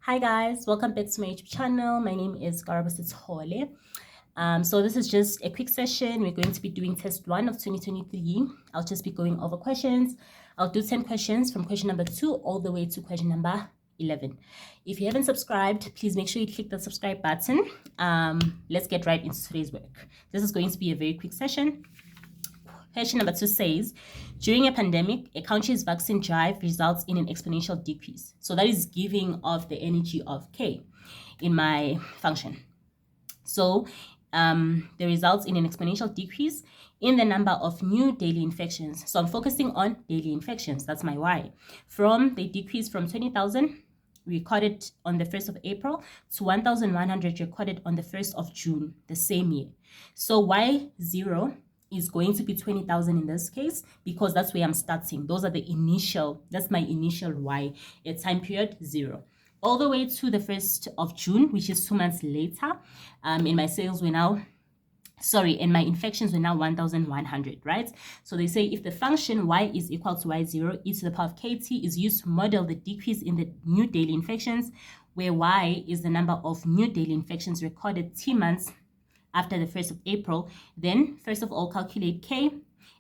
Hi guys, welcome back to my YouTube channel. My name is Garabasitole. So this is just a quick session. We're going to be doing test 1 of 2023. I'll just be going over questions. I'll do 10 questions from question number 2 all the way to question number 11. If you haven't subscribed, please make sure you click the subscribe button. Let's get right into today's work. This is going to be a very quick session. Question number 2 says, during a pandemic, a country's vaccine drive results in an exponential decrease. So that is giving off the energy of K in my function. So the results in an exponential decrease in the number of new daily infections. So I'm focusing on daily infections. That's my Y. They decreased from 20,000 recorded on the 1st of April to 1,100 recorded on the 1st of June, the same year. So Y0 is going to be 20,000 in this case, because that's where I'm starting. That's my initial Y at time period 0. All the way to the 1st of June, which is 2 months later, and my infections were now 1,100, right? So they say if the function Y is equal to Y0, e to the power of kt is used to model the decrease in the new daily infections, where Y is the number of new daily infections recorded T months after the 1st of April, then first of all, calculate K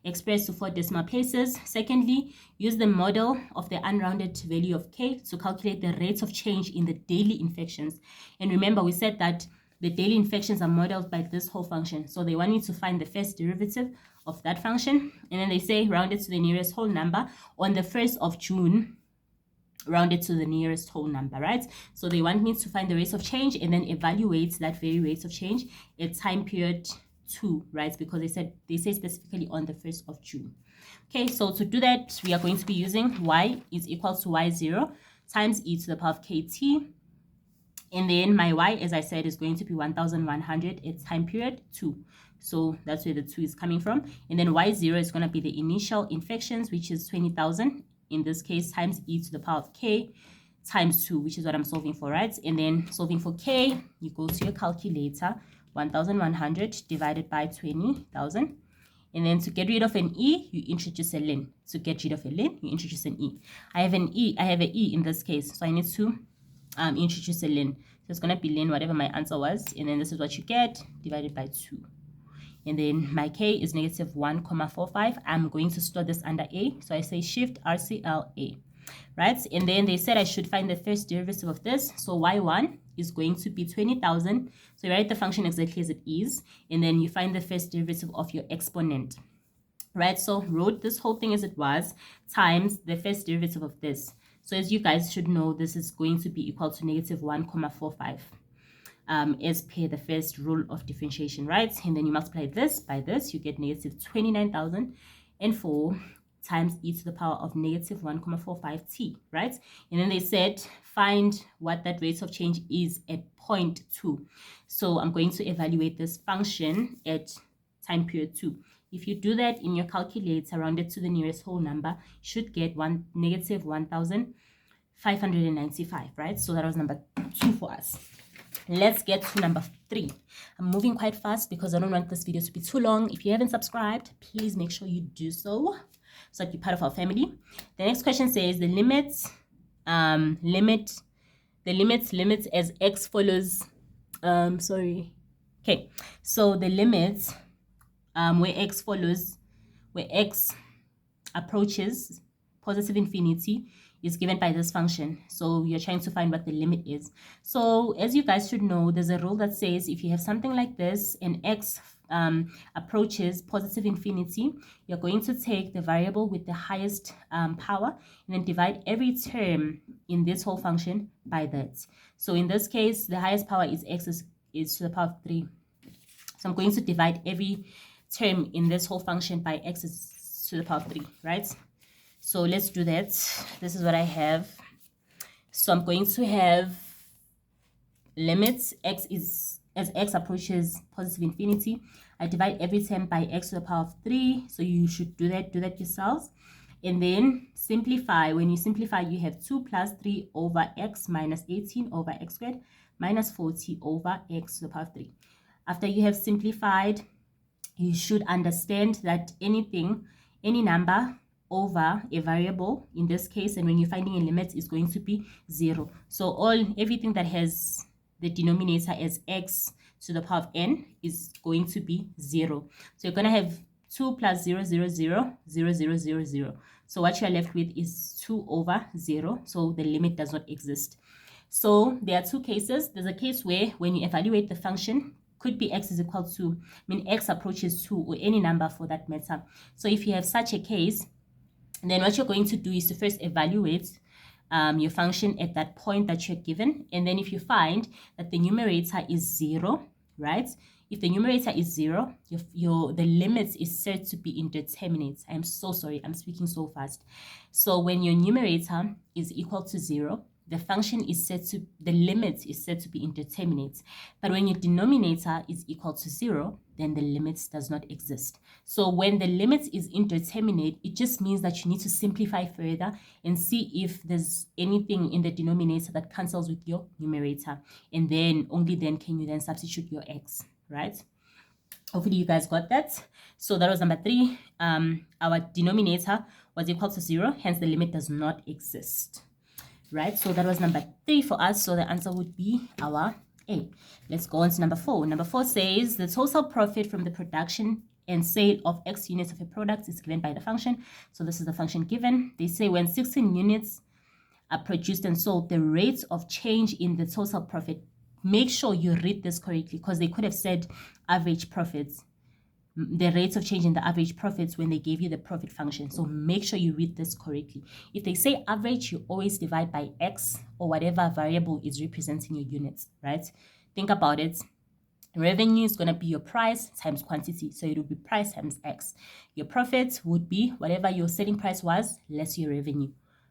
expressed to 4 decimal places. Secondly, use the model of the unrounded value of K to calculate the rate of change in the daily infections. And remember, we said that the daily infections are modeled by this whole function. So they want you to find the first derivative of that function. And then they say round it to the nearest whole number on the 1st of June. Rounded to the nearest whole number, right? So they want me to find the rate of change and then evaluate that very rate of change at time period 2, right? Because they say specifically on the 1st of June. Okay, so to do that, we are going to be using Y is equal to Y0 times e to the power of kt. And then my Y, as I said, is going to be 1,100 at time period 2. So that's where the 2 is coming from. And then Y0 is going to be the initial infections, which is 20,000. In this case, times e to the power of k times 2, which is what I'm solving for, right? And then solving for k, you go to your calculator, 1,100 divided by 20,000. And then to get rid of an e, you introduce a ln. To get rid of a ln, you introduce an e. I have an e in this case, so I need to introduce a ln. So it's going to be ln whatever my answer was. And then this is what you get, divided by 2. And then my k is negative 1,45. I'm going to store this under a. So I say shift RCL A, right? And then they said I should find the first derivative of this. So y1 is going to be 20,000. So you write the function exactly as it is. And then you find the first derivative of your exponent, right? So wrote this whole thing as it was times the first derivative of this. So as you guys should know, this is going to be equal to negative 1,45. As per the first rule of differentiation, right? And then you multiply this by this, you get negative 29,004 times e to the power of negative 1,45t, right? And then they said find what that rate of change is at 0.2. So I'm going to evaluate this function at time period 2. If you do that in your calculator, rounded to the nearest whole number, you should get negative 1,595, right? So that was number 2 for us. Let's get to number 3. I'm moving quite fast because I don't want this video to be too long. If you haven't subscribed, please make sure you do so that you're part of our family. The next question says the limits as x follows. Okay, so the limits where x approaches positive infinity is given by this function. So you're trying to find what the limit is. So as you guys should know, there's a rule that says if you have something like this and x approaches positive infinity, you're going to take the variable with the highest power and then divide every term in this whole function by that. So in this case, the highest power is x is to the power of 3. So I'm going to divide every term in this whole function by x is to the power of 3, right? So let's do that. This is what I have. So I'm going to have limits as x approaches positive infinity. I divide every term by x to the power of 3. So you should do that yourselves. And then simplify. When you simplify, you have 2 plus 3 over x minus 18 over x squared minus 40 over x to the power of 3. After you have simplified, you should understand that any number over a variable in this case, and when you're finding a limit, it's going to be 0. So everything that has the denominator as x to the power of n is going to be 0. So you're going to have 2 plus 0, 0, 0, 0, 0, 0, 0. So what you're left with is 2 over 0. So the limit does not exist. So there are two cases. There's a case where when you evaluate the function, could be x is equal to, x approaches 2 or any number for that matter. So if you have such a case, then what you're going to do is to first evaluate your function at that point that you're given. And then if you find that the numerator is 0, right? If the numerator is 0, the limit is said to be indeterminate. I'm so sorry, I'm speaking so fast. So when your numerator is equal to 0, the function is set to, the limit is said to be indeterminate. But when your denominator is equal to 0, then the limit does not exist. So when the limit is indeterminate, it just means that you need to simplify further and see if there's anything in the denominator that cancels with your numerator. And then only then can you then substitute your x, right? Hopefully you guys got that. So that was number 3. Our denominator was equal to 0, hence the limit does not exist. Right, so that was number 3 for us. So the answer would be our A. Let's go on to number 4. Number 4 says the total profit from the production and sale of X units of a product is given by the function. So this is the function given. They say when 16 units are produced and sold, the rate of change in the total profit. Make sure you read this correctly, because they could have said average profits. The rates of change in the average profits when they gave you the profit function. So make sure you read this correctly. If they say average, you always divide by X or whatever variable is representing your units, right? Think about it. Revenue is going to be your price times quantity. So it will be price times X. Your profit would be whatever your selling price was less your revenue,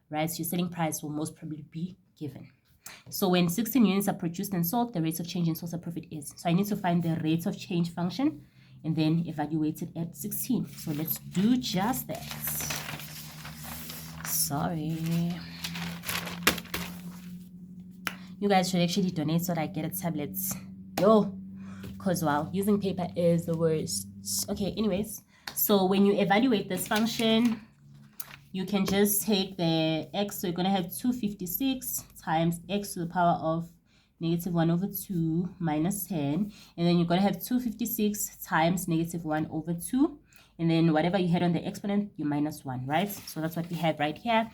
right? So your selling price will most probably be given. So when 16 units are produced and sold, the rate of change in total profit is. So I need to find the rate of change function and then evaluate it at 16. So let's do just that. Sorry. You guys should actually donate so that I get a tablet. Yo, because wow, using paper is the worst. Okay, anyways. So when you evaluate this function, you can just take the x. So you're going to have 256 times x to the power of negative 1 over 2 minus 10, and then you're going to have 256 times negative 1 over 2, and then whatever you had on the exponent, you minus 1, right? So that's what we have right here.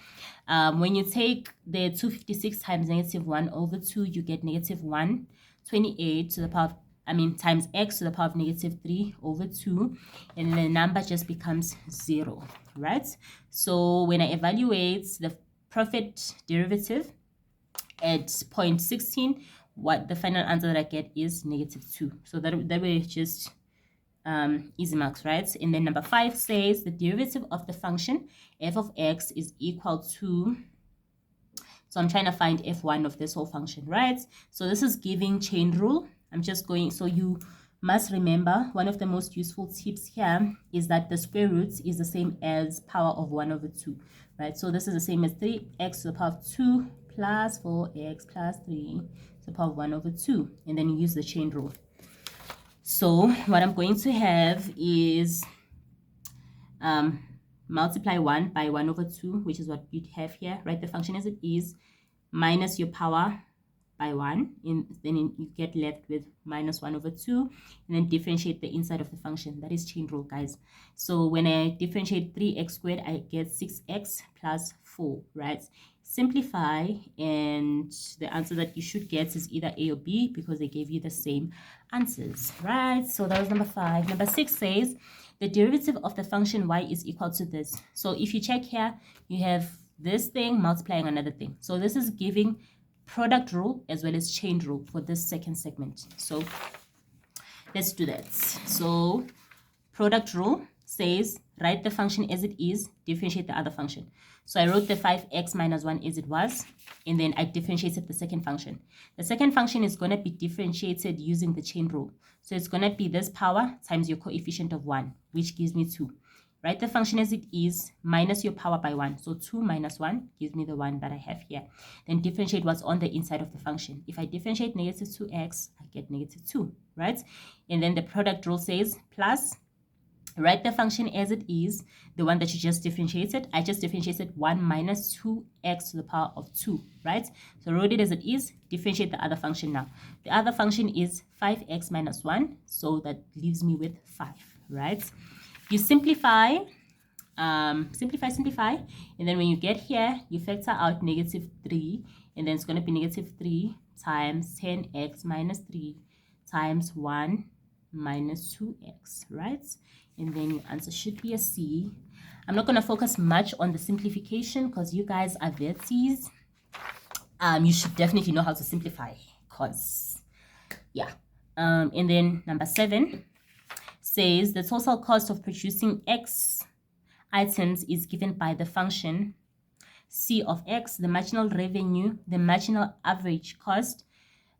When you take the 256 times negative 1 over 2, you get negative 128 to the power of, times x to the power of negative 3 over 2, and the number just becomes 0, right? So when I evaluate the profit derivative at point 16, what the final answer that I get is negative 2. So that way it's just easy marks, right? And then number 5 says the derivative of the function f of x is equal to, so I'm trying to find f1 of this whole function, right? So this is giving chain rule. I'm just going, so you must remember one of the most useful tips here is that the square root is the same as power of 1 over 2, right? So this is the same as 3x to the power of 2 plus 4x plus 3 to the power of 1 over 2, and then you use the chain rule. So what I'm going to have is multiply 1 by 1 over 2, which is what you'd have here, right? The function as it is, minus your power by 1, then you get left with minus 1 over 2, and then differentiate the inside of the function. That is chain rule, guys. So when I differentiate 3x squared, I get 6x plus 4, right? Simplify, and the answer that you should get is either A or B, because they gave you the same answers, right? So that was number 5. Number 6 says the derivative of the function y is equal to this. So if you check here, you have this thing multiplying another thing. So this is giving product rule as well as chain rule for this second segment. So let's do that. So product rule says write the function as it is, differentiate the other function. So I wrote the 5x minus 1 as it was, and then I differentiated the second function. The second function is going to be differentiated using the chain rule. So it's going to be this power times your coefficient of 1, which gives me 2. Write the function as it is, minus your power by 1. So 2 minus 1 gives me the 1 that I have here. Then differentiate what's on the inside of the function. If I differentiate negative 2x, I get negative 2, right? And then the product rule says plus write the function as it is, the one that you just differentiated. I just differentiated 1 minus 2x to the power of 2, right? So wrote it as it is, differentiate the other function now. The other function is 5x minus 1, so that leaves me with 5, right? You simplify, simplify, and then when you get here, you factor out negative 3, and then it's going to be negative 3 times 10x minus 3 times 1 minus 2x, right? And then your answer should be a C. I'm not going to focus much on the simplification because you guys are verties. You should definitely know how to simplify because, yeah. And then number 7 says the total cost of producing X items is given by the function C of X, the marginal revenue, the marginal average cost,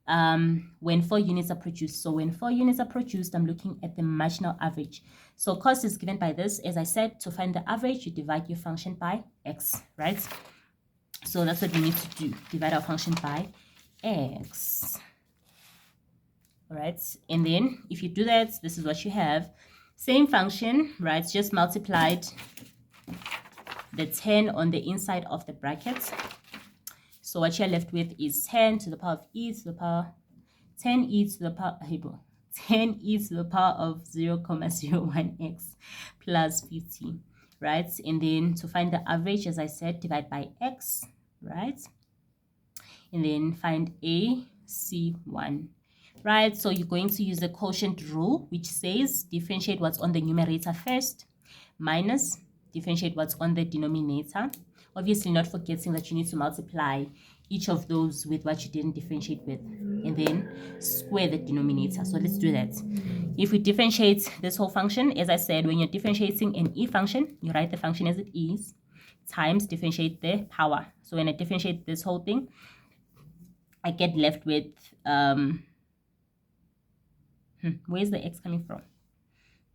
when 4 units are produced. So when 4 units are produced, I'm looking at the marginal average. So cost is given by this. As I said, to find the average, you divide your function by X, right? So that's what we need to do. Divide our function by X. All right. And then if you do that, this is what you have. Same function, right? Just multiplied the 10 on the inside of the bracket. So what you're left with is 10 to the power of e to the power 10e to the power 10e to the power of 0.01x plus 15, right? And then to find the average, as I said, divide by x, right? And then find AC1, right? So you're going to use the quotient rule, which says differentiate what's on the numerator first, minus differentiate what's on the denominator. Obviously not forgetting that you need to multiply each of those with what you didn't differentiate with, and then square the denominator. So let's do that. If we differentiate this whole function, as I said, when you're differentiating an e function, you write the function as it is, times differentiate the power. So when I differentiate this whole thing, I get left with, where's the x coming from?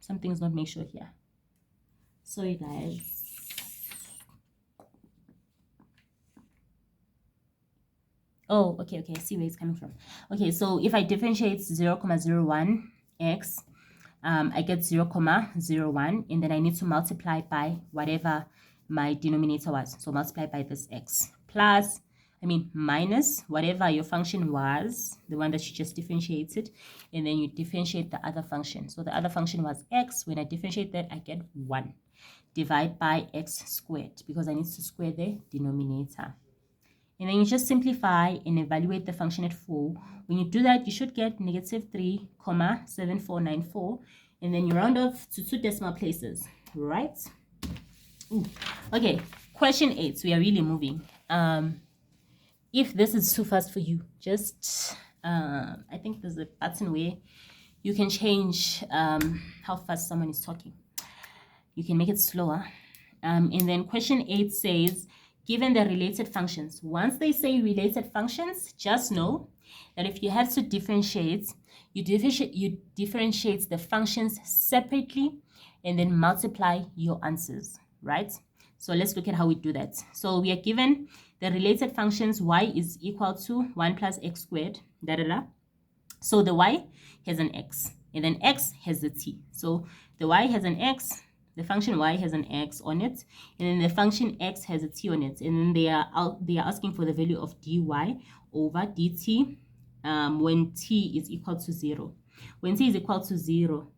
Something's not make sure here. Sorry, guys. Oh, okay, I see where it's coming from. Okay, so if I differentiate 0.01x, I get 0.01, and then I need to multiply by whatever my denominator was. So multiply by this x, minus whatever your function was, the one that you just differentiated, and then you differentiate the other function. So the other function was x. When I differentiate that, I get 1. Divide by x squared, because I need to square the denominator. And then you just simplify and evaluate the function at 4. When you do that, you should get negative 3,7494. And then you round off to 2 decimal places, right? Ooh. Okay, question 8. We are really moving. If this is too fast for you, just, I think there's a button where you can change how fast someone is talking. You can make it slower. And then question 8 says, given the related functions. Once they say related functions, just know that if you have to differentiate, you differentiate the functions separately and then multiply your answers, right? So let's look at how we do that. So we are given the related functions y is equal to 1 plus x squared, So the y has an x, and then x has the t. So the y has an x, the function y has an x on it, and then the function x has a t on it, and then they are asking for the value of dy over dt when t is equal to 0. When t is equal to 0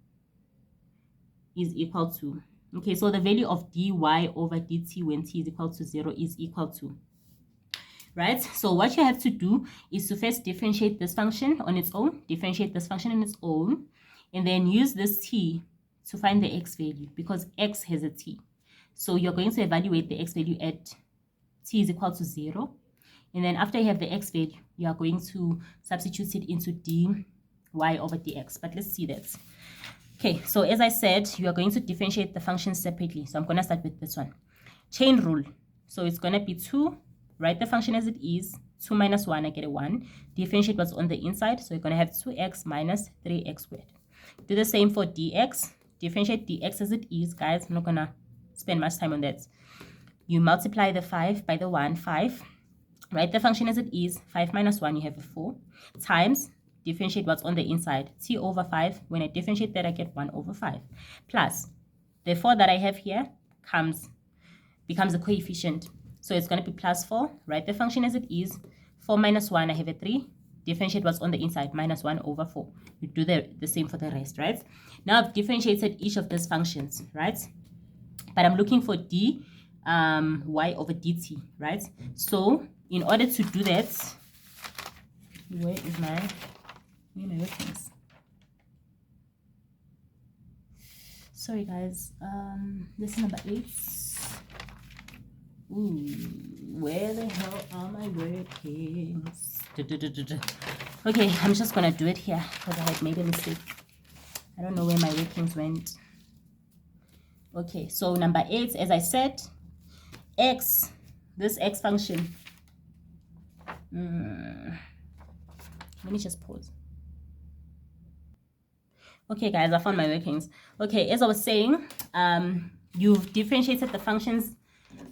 is equal to, okay, so the value of dy over dt when t is equal to 0 is equal to, right? So what you have to do is to first differentiate this function on its own, differentiate this function on its own, and then use this t to find the x value, because x has a t. So you're going to evaluate the x value at t is equal to 0. And then after you have the x value, you are going to substitute it into dy over dx. But let's see that. Okay, so as I said, you are going to differentiate the functions separately. So I'm going to start with this one. Chain rule. So it's going to be 2. Write the function as it is. 2 minus 1, I get a 1. Differentiate what's on the inside. So you're going to have 2x minus 3x squared. Do the same for dx. Differentiate dx as it is, guys. I'm not going to spend much time on that. You multiply the 5 by the 1, 5. Write the function as it is. 5 minus 1, you have a 4. Times, differentiate what's on the inside. T over 5. When I differentiate that, I get 1 over 5. Plus, The 4 that I have here becomes a coefficient. So it's going to be plus 4. Write the function as it is. 4 minus 1, I have a 3. Differentiate what's on the inside, minus 1 over 4. You do the same for the rest, right? Now I've differentiated each of these functions, right? But I'm looking for y over dt, right? So in order to do that, where are my workings? Sorry guys, this is number 8. Ooh, where the hell are my workings? Okay, I'm just gonna do it here because I had made a mistake. I don't know where my workings went. Okay, so number 8, as I said, x, this x function. Let me just pause. Okay guys, I found my workings. Okay, as I was saying, you've differentiated the functions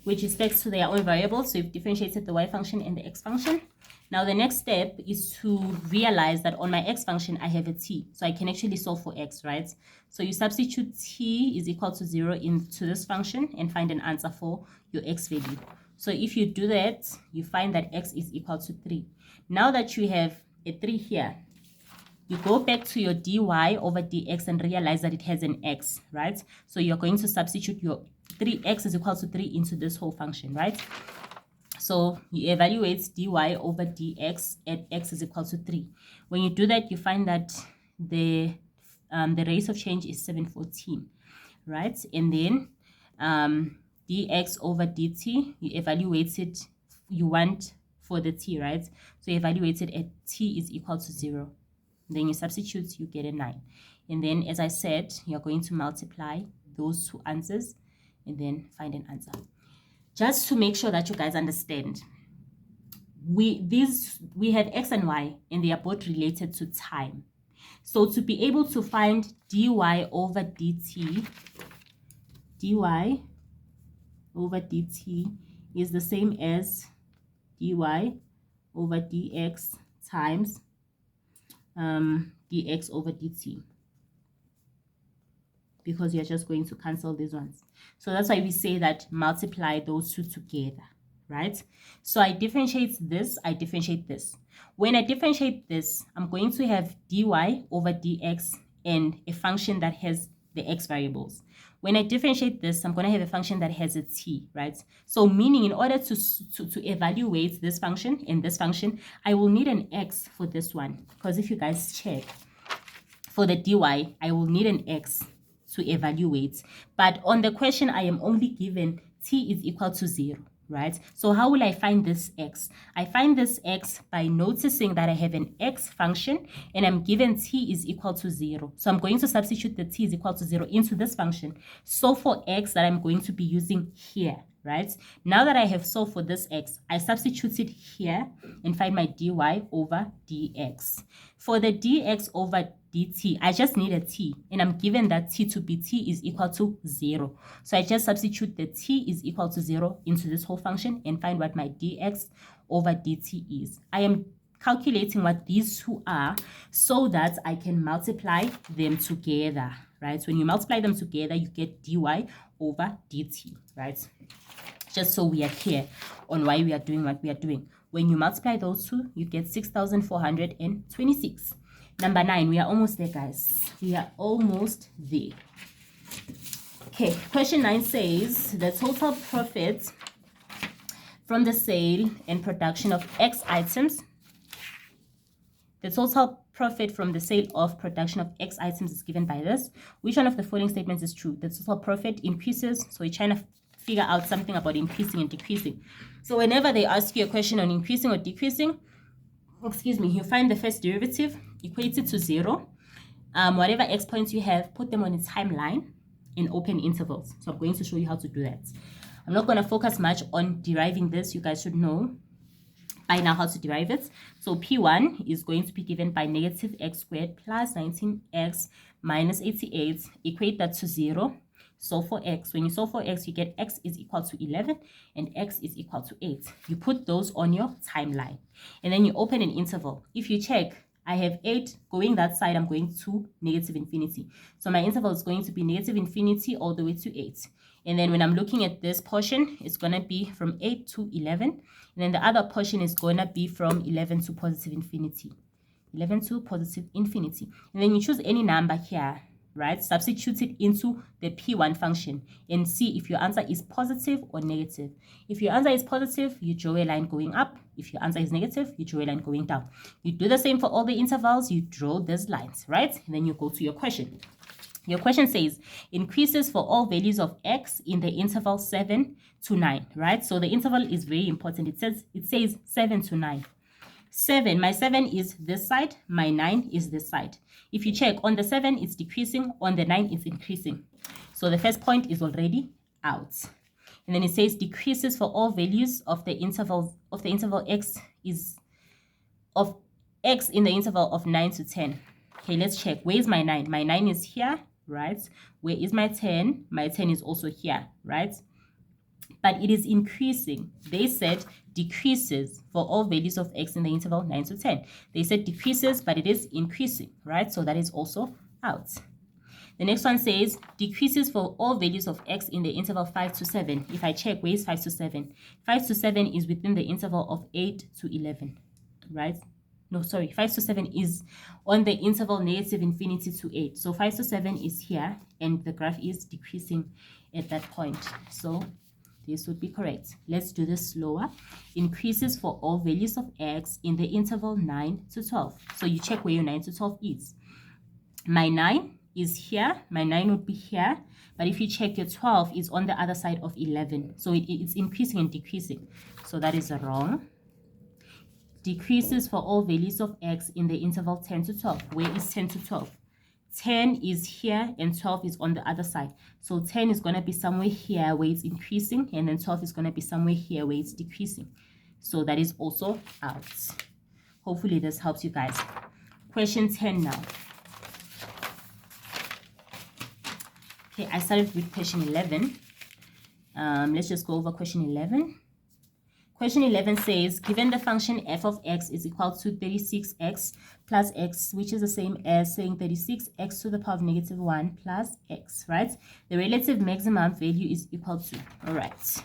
with respect to their own variables. So you've differentiated the y function and the x function. Now the next step is to realize that on my x function, I have a t. So I can actually solve for x, right? So you substitute t is equal to 0 into this function and find an answer for your x value. So if you do that, you find that x is equal to 3. Now that you have a 3 here, you go back to your dy over dx and realize that it has an x, right? So you're going to substitute your 3x is equal to 3 into this whole function, right? So you evaluate dy over dx at x is equal to 3. When you do that, you find that the rate of change is 714, right? And then dx over dt, you evaluate it, you want for the t, right? So you evaluate it at t is equal to 0. Then you substitute, you get a 9. And then, as I said, you're going to multiply those two answers and then find an answer. Just to make sure that you guys understand, we have x and y, and they are both related to time. So to be able to find dy over dt, dy over dt is the same as dy over dx times dx over dt, because you're just going to cancel these ones. So that's why we say that multiply those two together, right? So I differentiate this, I differentiate this. When I differentiate this, I'm going to have dy over dx and a function that has the x variables. When I differentiate this, I'm going to have a function that has a t, right? So meaning in order to evaluate this function and this function, I will need an x for this one. Because if you guys check, for the dy, I will need an x to evaluate. But on the question, I am only given t is equal to 0, right? So how will I find this x? I find this x by noticing that I have an x function and I'm given t is equal to 0. So I'm going to substitute the t is equal to 0 into this function. So for x that I'm going to be using here, right? Now that I have solved for this x, I substitute it here and find my dy over dx. For the dx over dt, I just need a t, and I'm given that t to be t is equal to 0. So I just substitute the t is equal to 0 into this whole function and find what my dx over dt is. I am calculating what these two are so that I can multiply them together, right? When you multiply them together, you get dy over dt, right? Just so we are clear on why we are doing what we are doing. When you multiply those two, you get 6,426. Number 9, we are almost there, guys. We are almost there. Okay, question 9 says the total profit from the sale and production of X items. The total profit from the sale of production of X items is given by this. Which one of the following statements is true? The total profit increases. So we're trying to figure out something about increasing and decreasing. So whenever they ask you a question on increasing or decreasing, you find the first derivative, equate it to 0. Whatever x points you have, put them on a timeline in open intervals. So I'm going to show you how to do that. I'm not going to focus much on deriving this. You guys should know by now how to derive it. So P1 is going to be given by negative x squared plus 19x minus 88. Equate that to 0. Solve for x. When you solve for x, you get x is equal to 11 and x is equal to 8. You put those on your timeline and then you open an interval. If you check, I have 8 going that side, I'm going to negative infinity. So my interval is going to be negative infinity all the way to 8. And then when I'm looking at this portion, it's going to be from 8 to 11. And then the other portion is going to be from 11 to positive infinity. 11 to positive infinity. And then you choose any number here, right? Substitute it into the P1 function and see if your answer is positive or negative. If your answer is positive, you draw a line going up. If your answer is negative, you draw a line going down. You do the same for all the intervals. You draw these lines, right? And then you go to your question. Your question says, increases for all values of x in the interval 7 to 9, right? So the interval is very important. It says 7 to 9. 7, my 7 is this side, my 9 is this side. If you check, on the 7, it's decreasing, on the 9, it's increasing. So the first point is already out. And then it says decreases for all values of the interval x is of x in the interval of 9 to 10. Okay, let's check. Where is my 9? My 9 is here, right? Where is my 10? My 10 is also here, right? But it is increasing. They said decreases for all values of x in the interval 9 to 10. They said decreases, but it is increasing, right? So that is also out. The next one says decreases for all values of x in the interval 5 to 7. If I check, where is 5 to 7? 5 to 7 is within the interval of 8 to 11, right? No, sorry, 5 to 7 is on the interval negative infinity to 8. So 5 to 7 is here, and the graph is decreasing at that point. So this would be correct. Let's do this slower. Increases for all values of x in the interval 9 to 12. So you check where your 9 to 12 is. My 9 is here. My 9 would be here. But if you check, your 12 is on the other side of 11. So it's increasing and decreasing. So that is wrong. Decreases for all values of x in the interval 10 to 12. Where is 10 to 12? 10 is here and 12 is on the other side. So 10 is going to be somewhere here where it's increasing, and then 12 is going to be somewhere here where it's decreasing. So that is also out. Hopefully this helps you guys. Question 10 now. Okay, I started with question 11. Let's just go over question 11. Question 11 says, given the function f of x is equal to 36x plus x, which is the same as saying 36x to the power of negative 1 plus x, right? The relative maximum value is equal to, all right.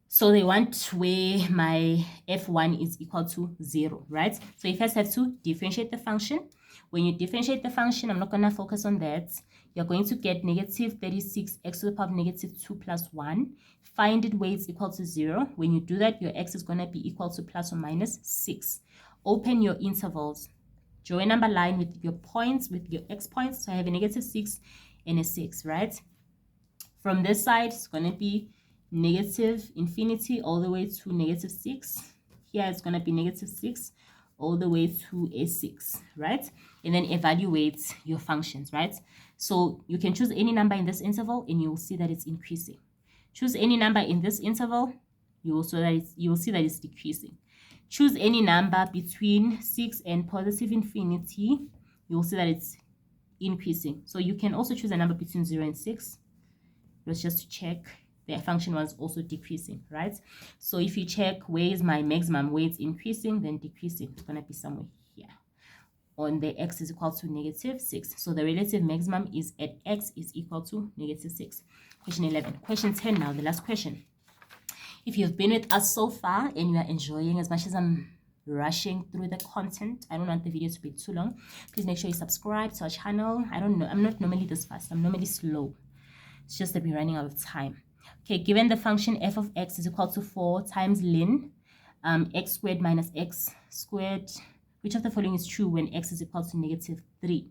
So they want where my f1 is equal to 0, right? So you first have to differentiate the function. When you differentiate the function, I'm not going to focus on that. You're going to get negative 36x to the power of negative 2 plus 1. Find it where it's equal to 0. When you do that, your x is going to be equal to plus or minus 6. Open your intervals. Draw a number line with your points, with your x points. So I have a negative 6 and a 6, right? From this side, it's going to be negative infinity all the way to negative 6. Here it's going to be negative 6 all the way to a 6, right? And then evaluate your functions, right? So you can choose any number in this interval and you will see that it's increasing. Choose any number in this interval, you will see that it's decreasing. Choose any number between 6 and positive infinity, you will see that it's increasing. So you can also choose a number between 0 and 6. Let's just check. The function was also decreasing, right? So if you check where is my maximum, where it's increasing, then decreasing, it's going to be somewhere here. On the x is equal to negative 6. So the relative maximum is at x is equal to negative 6. Question 11. Question 10 now, the last question. If you've been with us so far and you are enjoying as much as I'm rushing through the content, I don't want the video to be too long, please make sure you subscribe to our channel. I don't know, I'm not normally this fast, I'm normally slow. It's just that we're running out of time. Okay, given the function f of x is equal to 4 times ln x squared minus x squared, which of the following is true when x is equal to negative 3?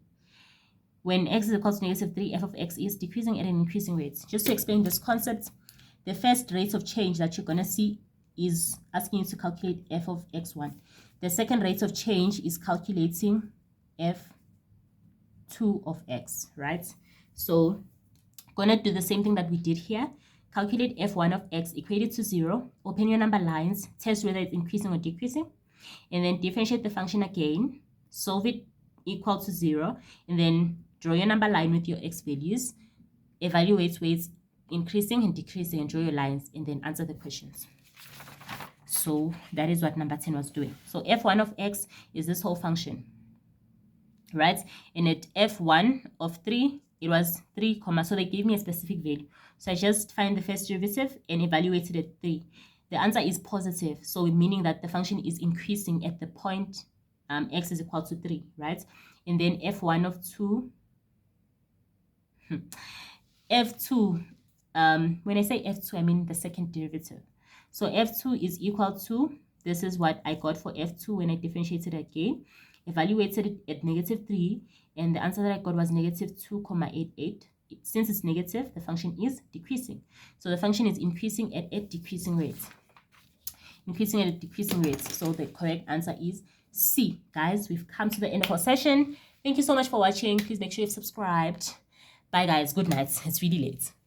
When x is equal to negative 3, f of x is decreasing at an increasing rate. Just to explain this concept, the first rate of change that you're going to see is asking you to calculate f of x1. The second rate of change is calculating f2 of x, right? So going to do the same thing that we did here. Calculate f1 of x equated to 0. Open your number lines. Test whether it's increasing or decreasing. And then differentiate the function again. Solve it equal to 0. And then draw your number line with your x values. Evaluate where it's increasing and decreasing and draw your lines. And then answer the questions. So that is what number 10 was doing. So f1 of x is this whole function. right? And at f1 of 3, it was 3 comma, so they gave me a specific value. So I just find the first derivative and evaluate it at 3. The answer is positive, so meaning that the function is increasing at the point x is equal to 3, right? And then f1 of 2, f2, when I say f2, I mean the second derivative. So f2 is equal to, this is what I got for f2 when I differentiated again, evaluated it at -3, and the answer that I got was -2,88. Since it's negative, the function is decreasing. So the function is increasing at a decreasing rate. Increasing at a decreasing rate. So the correct answer is C. Guys, we've come to the end of our session. Thank you so much for watching. Please make sure you've subscribed. Bye, guys. Good night. It's really late.